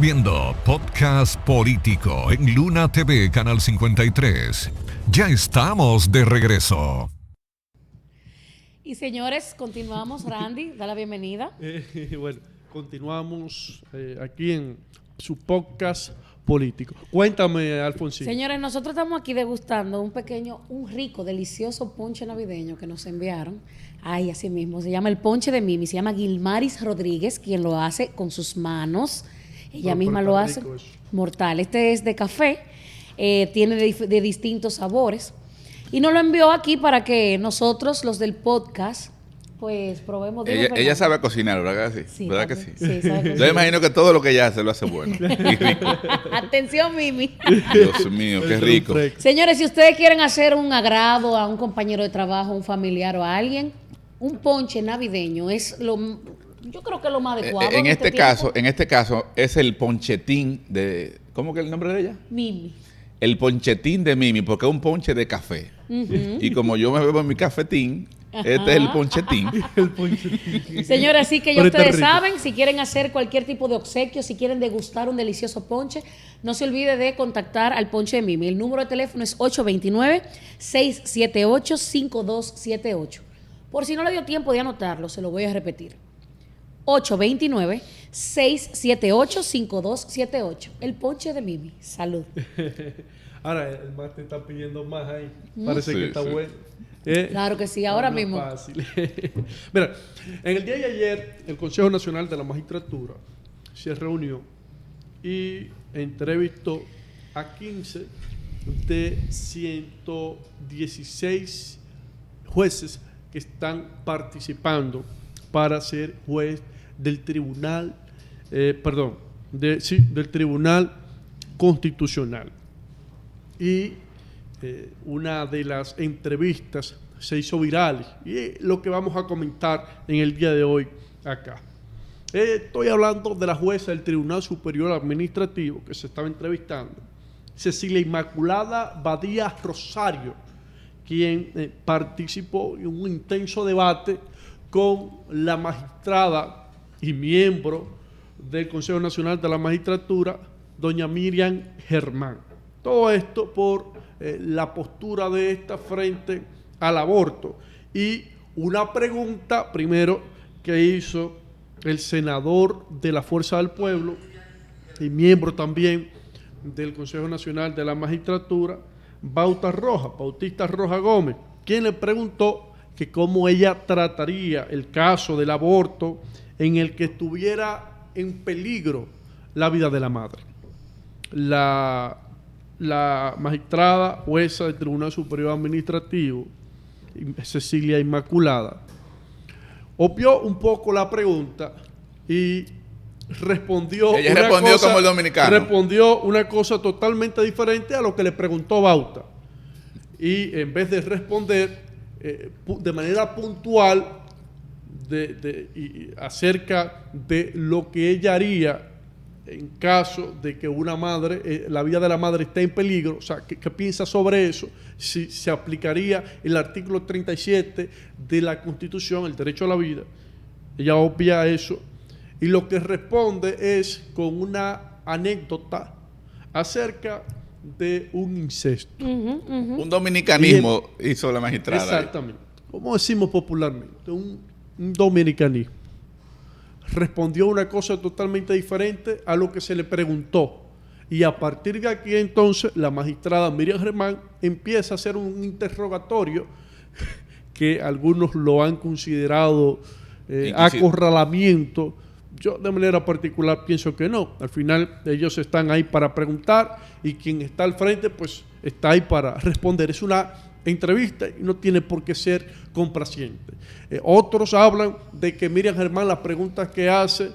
Viendo Podcast Político en Luna TV, Canal 53. Ya estamos de regreso. Y señores, continuamos. Randy, da la bienvenida. Bueno, continuamos aquí en su podcast político. Cuéntame, Alfonsín. Señores, nosotros estamos aquí degustando un rico, delicioso ponche navideño que nos enviaron. Ay, así mismo, se llama el ponche de Mimi. Se llama Gilmaris Rodríguez, quien lo hace con sus manos. Ella misma lo hace. Mortal. Este es de café, tiene de distintos sabores. Y nos lo envió aquí para que nosotros, los del podcast, pues probemos. Ella sabe cocinar, ¿verdad que sí? Sí, ¿Verdad que sí? Sí, sabe cocinar. Yo imagino que todo lo que ella hace lo hace bueno y rico. Atención, Mimi. Dios mío, qué rico. Señores, si ustedes quieren hacer un agrado a un compañero de trabajo, a un familiar o a alguien, un ponche navideño yo creo que es lo más adecuado. En este caso es el ponchetín de... ¿Cómo que es el nombre de ella? Mimi. El ponchetín de Mimi, porque es un ponche de café. Y como yo me bebo mi cafetín, este es el ponchetín. Señores, así que ya ustedes saben, si quieren hacer cualquier tipo de obsequio, si quieren degustar un delicioso ponche, no se olvide de contactar al ponche de Mimi. El número de teléfono es 829-678-5278. Por si no le dio tiempo de anotarlo, se lo voy a repetir. 829-678-5278. El ponche de Mimi. Salud. Ahora, el más te está pidiendo más ahí. Parece que está bueno. Claro que sí, ahora mismo. Fácil. Mira, en el día de ayer, el Consejo Nacional de la Magistratura se reunió y entrevistó a 15 de 116 jueces que están participando para ser juez del Tribunal, del Tribunal Constitucional. Y una de las entrevistas se hizo viral y es lo que vamos a comentar en el día de hoy acá. Estoy hablando de la jueza del Tribunal Superior Administrativo que se estaba entrevistando, Cecilia Inmaculada Badía Rosario, quien participó en un intenso debate con la magistrada y miembro del Consejo Nacional de la Magistratura, doña Miriam Germán. Todo esto por la postura de esta frente al aborto. Y una pregunta, primero, que hizo el senador de la Fuerza del Pueblo y miembro también del Consejo Nacional de la Magistratura, Bautista Roja Gómez, quien le preguntó que cómo ella trataría el caso del aborto en el que estuviera en peligro la vida de la madre. La magistrada jueza del Tribunal Superior Administrativo, Cecilia Inmaculada, obvió un poco la pregunta y respondió como el dominicano. Respondió una cosa totalmente diferente a lo que le preguntó Bauta. Y en vez de responder de manera puntual acerca de lo que ella haría en caso de que una madre, la vida de la madre esté en peligro, o sea, ¿qué piensa sobre eso? Si se aplicaría el artículo 37 de la Constitución, el derecho a la vida. Ella obvia eso y lo que responde es con una anécdota acerca de un incesto. Un dominicanismo hizo la magistrada. Exactamente. Como decimos popularmente, un dominicanismo. Respondió una cosa totalmente diferente a lo que se le preguntó. Y a partir de aquí entonces la magistrada Miriam Germán empieza a hacer un interrogatorio que algunos lo han considerado acorralamiento. Yo de manera particular pienso que no. Al final ellos están ahí para preguntar y quien está al frente pues está ahí para responder. Es una entrevista y no tiene por qué ser complaciente. Otros hablan de que Miriam Germán las preguntas que hace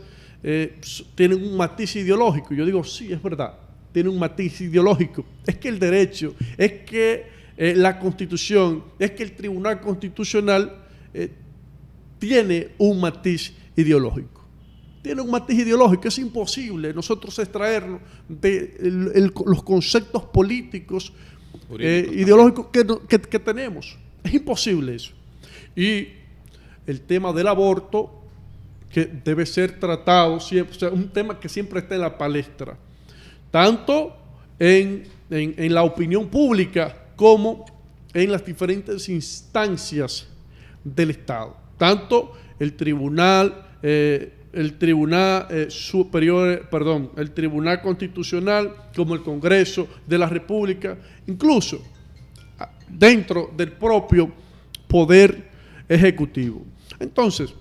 tienen un matiz ideológico. Yo digo, sí, es verdad, tiene un matiz ideológico. Es que el derecho, es que la Constitución, es que el Tribunal Constitucional tiene un matiz ideológico. Tiene un matiz ideológico, es imposible nosotros extraernos de los conceptos políticos ideológicos que tenemos. Es imposible eso. Y el tema del aborto que debe ser tratado siempre, o sea, un tema que siempre está en la palestra, tanto en la opinión pública como en las diferentes instancias del Estado, tanto el Tribunal Superior, el Tribunal Constitucional como el Congreso de la República, incluso dentro del propio Poder Ejecutivo. Entonces,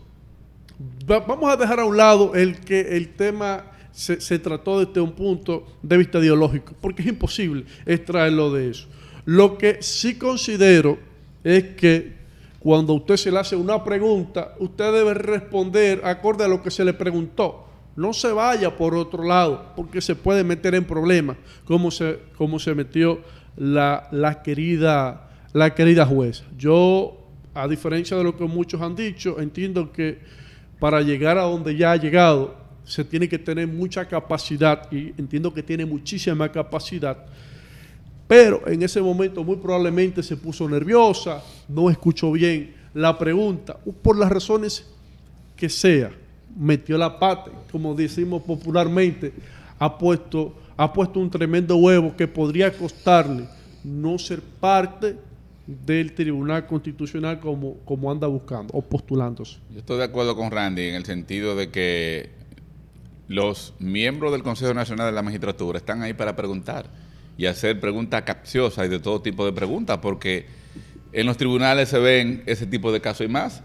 vamos a dejar a un lado que el tema se trató desde un punto de vista ideológico, porque es imposible extraerlo de eso. Lo que sí considero es que cuando usted se le hace una pregunta, usted debe responder acorde a lo que se le preguntó. No se vaya por otro lado, porque se puede meter en problemas, como se metió la querida jueza. Yo, a diferencia de lo que muchos han dicho, entiendo que para llegar a donde ya ha llegado, se tiene que tener mucha capacidad, y entiendo que tiene muchísima capacidad, pero en ese momento muy probablemente se puso nerviosa, no escuchó bien la pregunta, por las razones que sea, metió la pata, como decimos popularmente, ha puesto un tremendo huevo que podría costarle no ser parte del Tribunal Constitucional como anda buscando o postulándose. Yo estoy de acuerdo con Randy en el sentido de que los miembros del Consejo Nacional de la Magistratura están ahí para preguntar y hacer preguntas capciosas y de todo tipo de preguntas, porque en los tribunales se ven ese tipo de casos y más.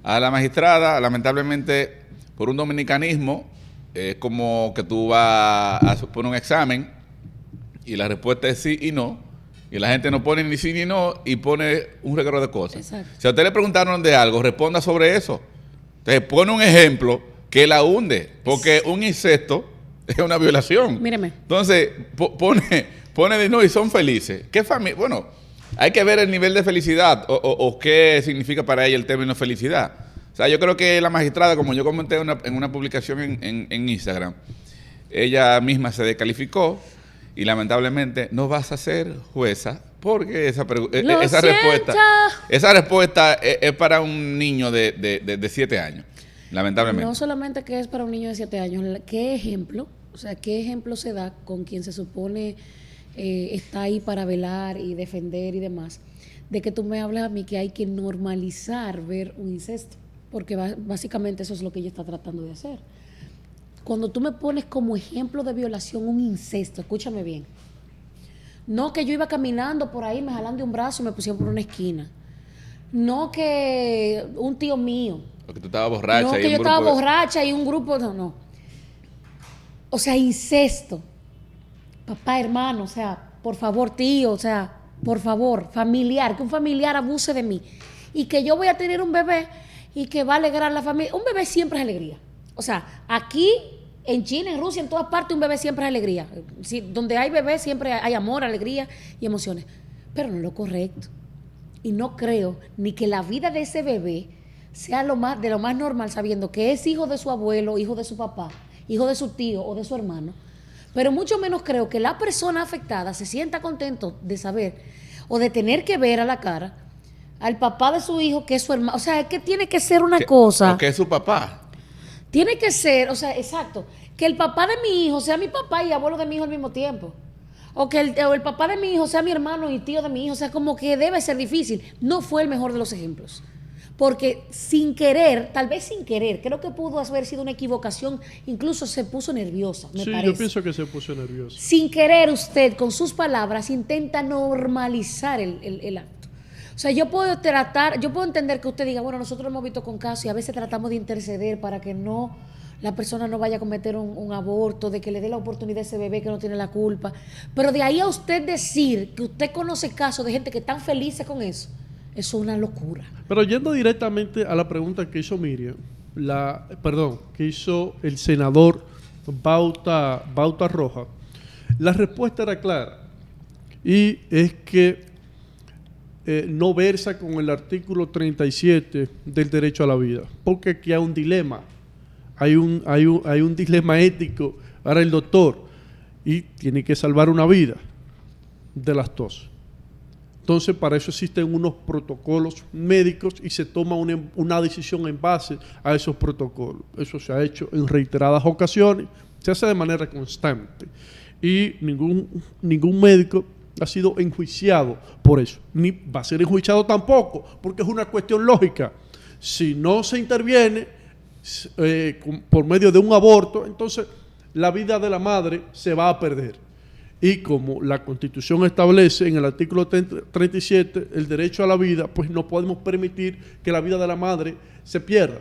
A la magistrada, lamentablemente, por un dominicanismo, es como que tú vas a poner un examen y la respuesta es sí y no, y la gente no pone ni sí ni no y pone un reguero de cosas. Exacto. Si a usted le preguntaron de algo, responda sobre eso. Entonces pone un ejemplo que la hunde, porque un incesto es una violación. Míreme. Entonces pone de no y son felices. ¿Qué familia? Bueno, hay que ver el nivel de felicidad o qué significa para ella el término felicidad. O sea, yo creo que la magistrada, como yo comenté en una publicación en Instagram, ella misma se descalificó y lamentablemente no vas a ser jueza porque esa respuesta es para un niño de 7 años, lamentablemente. No solamente que es para un niño de 7 años, ¿qué ejemplo? O sea, ¿qué ejemplo se da con quien se supone está ahí para velar y defender y demás? De que tú me hablas a mí que hay que normalizar ver un incesto, porque básicamente eso es lo que ella está tratando de hacer. Cuando tú me pones como ejemplo de violación un incesto, escúchame bien, no que yo iba caminando por ahí, me jalan de un brazo y me pusieron por una esquina, no que un tío mío, porque tú estabas borracha, no que yo estaba borracha y un grupo, no. O sea, incesto, papá, hermano, o sea, por favor, tío, o sea, por favor, familiar, que un familiar abuse de mí y que yo voy a tener un bebé y que va a alegrar la familia. Un bebé siempre es alegría. O sea, aquí, en China, en Rusia, en todas partes, un bebé siempre es alegría. Sí, donde hay bebé siempre hay amor, alegría y emociones. Pero no es lo correcto. Y no creo ni que la vida de ese bebé sea de lo más normal, sabiendo que es hijo de su abuelo, hijo de su papá, hijo de su tío o de su hermano. Pero mucho menos creo que la persona afectada se sienta contento de saber o de tener que ver a la cara al papá de su hijo que es su hermano. O sea, es que tiene que ser una cosa. O que es su papá. Tiene que ser, o sea, exacto, que el papá de mi hijo sea mi papá y abuelo de mi hijo al mismo tiempo. O que el papá de mi hijo sea mi hermano y tío de mi hijo. O sea, como que debe ser difícil. No fue el mejor de los ejemplos. Porque sin querer, tal vez sin querer, creo que pudo haber sido una equivocación, incluso se puso nerviosa, me parece. Sí, yo pienso que se puso nerviosa. Sin querer usted, con sus palabras, intenta normalizar el acto. O sea, yo puedo entender que usted diga, bueno, nosotros hemos visto con casos y a veces tratamos de interceder para que la persona no vaya a cometer un aborto, de que le dé la oportunidad a ese bebé que no tiene la culpa. Pero de ahí a usted decir que usted conoce casos de gente que están felices con eso es una locura. Pero yendo directamente a la pregunta que hizo Miriam, que hizo el senador Bauta Roja, la respuesta era clara. Y es que no versa con el artículo 37 del derecho a la vida, porque aquí hay un dilema, hay un dilema ético para el doctor y tiene que salvar una vida de las dos. Entonces, para eso existen unos protocolos médicos y se toma una decisión en base a esos protocolos. Eso se ha hecho en reiteradas ocasiones, se hace de manera constante. Y ningún médico ha sido enjuiciado por eso, ni va a ser enjuiciado tampoco, porque es una cuestión lógica. Si no se interviene por medio de un aborto, entonces la vida de la madre se va a perder. Y como la Constitución establece en el artículo 37 el derecho a la vida, pues no podemos permitir que la vida de la madre se pierda.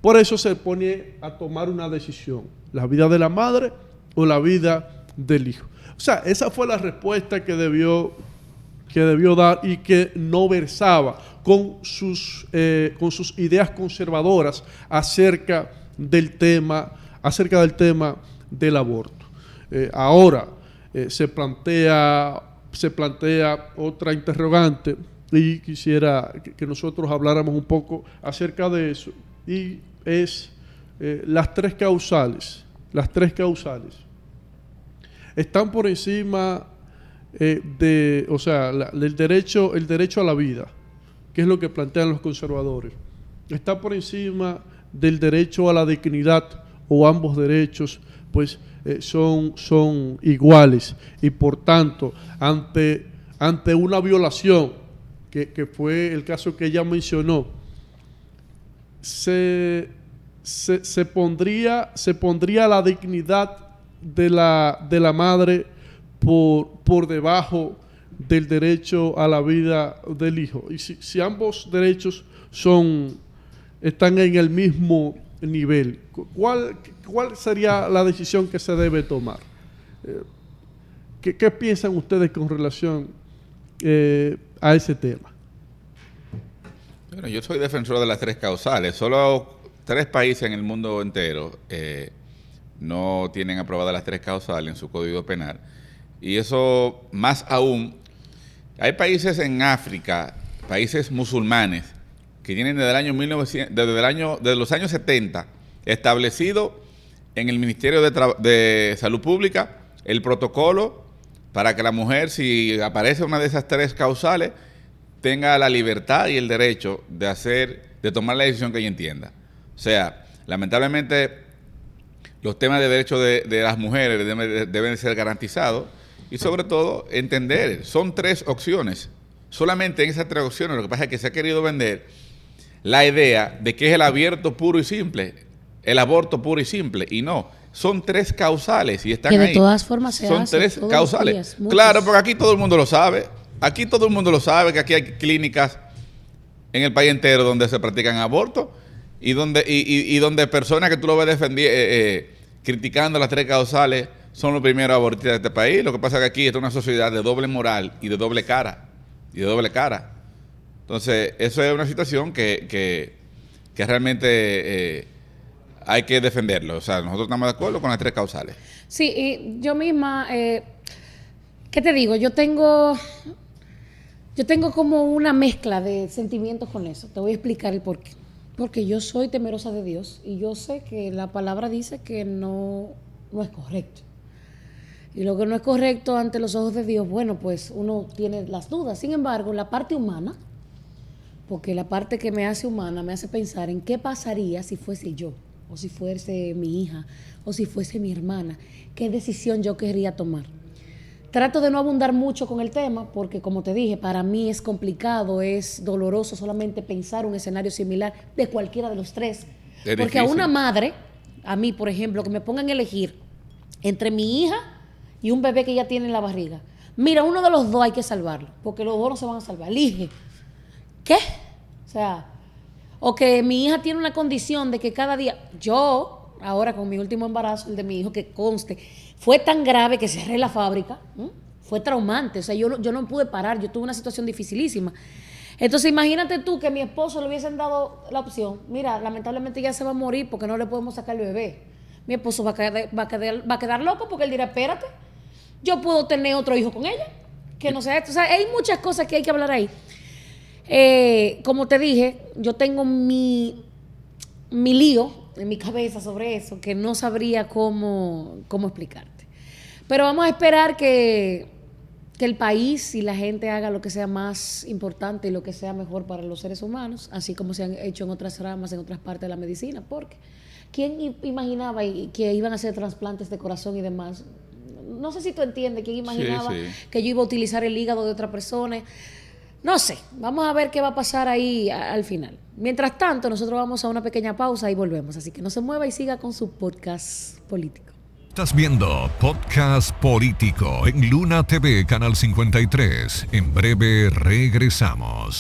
Por eso se pone a tomar una decisión, la vida de la madre o la vida del hijo. O sea, esa fue la respuesta que debió dar y que no versaba con sus ideas conservadoras acerca del tema del aborto. Ahora se plantea otra interrogante y quisiera que nosotros habláramos un poco acerca de eso, y es las tres causales. Las tres causales están por encima del derecho a la vida, que es lo que plantean los conservadores. Está por encima del derecho a la dignidad, o ambos derechos pues son iguales, y por tanto ante una violación que fue el caso que ella mencionó, se pondría la dignidad de la madre por debajo del derecho a la vida del hijo. Y si ambos derechos están en el mismo nivel, ¿cuál sería la decisión que se debe tomar? ¿Qué piensan ustedes con relación a ese tema? Bueno, yo soy defensor de las tres causales. Solo 3 países en el mundo entero no tienen aprobadas las tres causales en su código penal. Y eso, más aún, hay países en África, países musulmanes, que tienen desde los años 70 establecido en el Ministerio de Salud Pública el protocolo para que la mujer, si aparece una de esas tres causales, tenga la libertad y el derecho de tomar la decisión que ella entienda. O sea, lamentablemente los temas de derechos de las mujeres deben ser garantizados, y sobre todo entender, son 3 opciones. Solamente en esas 3 opciones, lo que pasa es que se ha querido vender la idea de que es el aborto puro y simple, y no, son 3 causales y están ahí. Que de todas formas son 3 causales. Claro, porque aquí todo el mundo lo sabe. Aquí todo el mundo lo sabe, que aquí hay clínicas en el país entero donde se practican abortos y donde personas que tú lo ves defendiendo, criticando las 3 causales, son los primeros abortistas de este país. Lo que pasa es que aquí es una sociedad de doble moral y de doble cara. Entonces, eso es una situación que realmente hay que defenderlo. O sea, nosotros estamos de acuerdo con las 3 causales. Sí, y yo misma, ¿qué te digo? Yo tengo como una mezcla de sentimientos con eso. Te voy a explicar el por qué. Porque yo soy temerosa de Dios y yo sé que la palabra dice que no es correcto. Y lo que no es correcto ante los ojos de Dios, bueno, pues uno tiene las dudas. Sin embargo, la parte humana, porque la parte que me hace humana me hace pensar en qué pasaría si fuese yo, o si fuese mi hija, o si fuese mi hermana, qué decisión yo querría tomar. Trato de no abundar mucho con el tema porque, como te dije, para mí es complicado, es doloroso solamente pensar un escenario similar de cualquiera de los 3. Porque difícil. A una madre, a mí, por ejemplo, que me pongan a elegir entre mi hija y un bebé que ya tiene en la barriga. Mira, uno de los 2 hay que salvarlo, porque los 2 no se van a salvar. Elige. ¿Qué? O sea, o que mi hija tiene una condición de que cada día... Yo, ahora con mi último embarazo, el de mi hijo, que conste, fue tan grave que cerré la fábrica. Fue traumante. O sea, yo no pude parar. Yo tuve una situación dificilísima. Entonces, imagínate tú que a mi esposo le hubiesen dado la opción. Mira, lamentablemente ya se va a morir porque no le podemos sacar el bebé. Mi esposo va a quedar loco porque él dirá, espérate, yo puedo tener otro hijo con ella, que no sea esto. O sea, hay muchas cosas que hay que hablar ahí. Como te dije, yo tengo mi lío en mi cabeza sobre eso, que no sabría cómo explicarte. Pero vamos a esperar que que el país y la gente haga lo que sea más importante y lo que sea mejor para los seres humanos, así como se han hecho en otras ramas, en otras partes de la medicina, porque ¿quién imaginaba que iban a hacer trasplantes de corazón y demás? No sé si tú entiendes, ¿quién imaginaba que yo iba a utilizar el hígado de otra persona? No sé, vamos a ver qué va a pasar ahí al final. Mientras tanto, nosotros vamos a una pequeña pausa y volvemos, así que no se mueva y siga con su podcast político. Estás viendo Podcast Político en Luna TV, Canal 53. En breve regresamos.